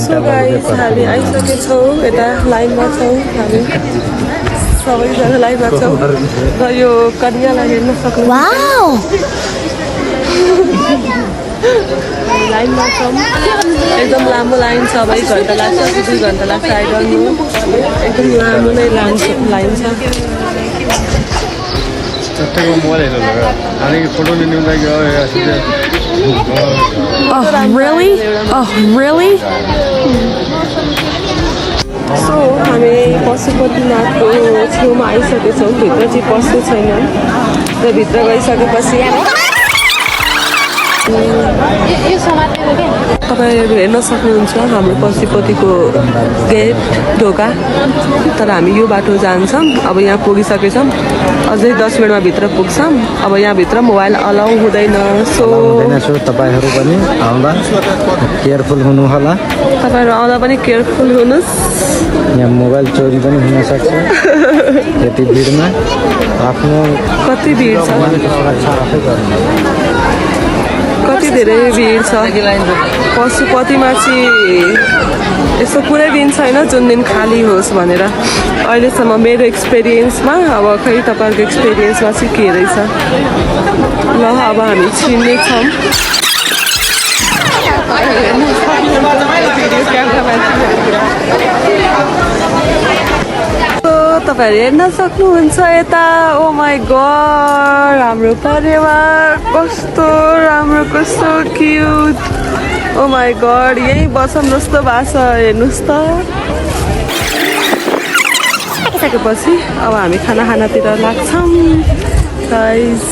So guys हामी आइसकेछौँ यता लाइनमा छौँ हामी सबैजना लाइनमा छौँ र यो कन्यालाई हेर्न सक्नु लाइनमा छौँ एकदम लामो लाइन छ अब 1 घन्टा लाग्छ कि 2 घन्टा लाग्छ आइरहनु एकदम लामो नै लाइन छ Really? सो हामी पशुपतिनाथको छेउमा आइसकेछौँ भित्र चाहिँ पस्नु छैन र भित्र गइसकेपछि तपाईँहरू हेर्न सक्नुहुन्छ हाम्रो पशुपतिको गेट ढोका तर हामी यो बाटो जान्छौँ अब यहाँ पुगिसकेछौँ अझै 10 मिनटमा भित्र पुग्छौँ अब यहाँभित्र मोबाइल अलाउ हुँदैन सो तपाईँहरू पनि आउँदा केयरफुल हुनु होला तपाईँहरू आउँदा पनि केयरफुल हुनुहोस् यहाँ मोबाइल चोरी पनि हुन सक्छ यति भिडमा आफ्नो कति भिड छ कति धेरै भिड छ पशुपतिमा चाहिँ यस्तो कुनै दिन छैन जुन दिन खाली होस् भनेर अहिलेसम्म मेरो एक्सपिरियन्समा अब खै तपाईँहरूको एक्सपिरियन्समा चाहिँ के रहेछ ल अब हामी छिन्नेछौँ तपाईँहरू हेर्न सक्नुहुन्छ यता ओ माई गड हाम्रो परिवार कस्तो राम्रो कस्तो क्युट ओ माई गड यहीँ बसौँ जस्तो भएको छ हेर्नुहोस् त सकेपछि अब हामी खानातिर लाग्छौँ गाइस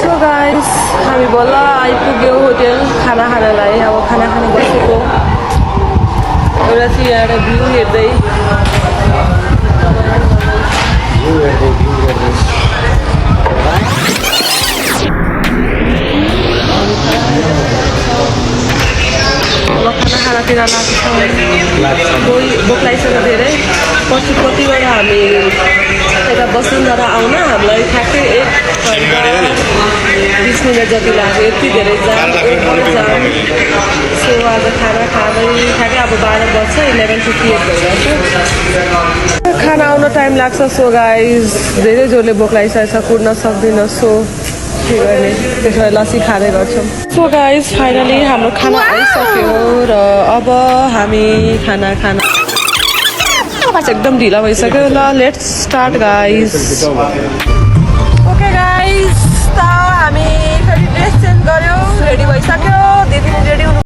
सो गाइस हामी बल्ल आइपुग्यौँ होटेल खाना खानलाई अब खाना खान बसेको एउटा चाहिँ एउटा भ्यू हेर्दै खानातिर लाग्छौँ भोक लागिसक्यो धेरै पशुपतिबाट हामी यता वसुन्धरा आउन हामीलाई ठ्याक्कै 1 घन्टा 20 मिनट जति लाग्यो यति धेरै जाम सो आज खाना खाँदै ठ्याक्कै अब 12 बज्छ 11:58 भइरहेको खाना आउन टाइम लाग्छ सो गाइस धेरै जोरले भोक लागिसकेको छ कुर्न सक्दिनँ सो के गर्ने त्यसो भए लस्सी खाँदै गर्छौँ सो गाइस फाइनली हाम्रो खाना आइसक्यो र अब हामी खाना एकदम ढिला भइसक्यो ल let's start guys okay guys त हामी फेरि ड्रेस चेन्ज गर्यो रेडी भइसक्यो दिदी रेडी हुनु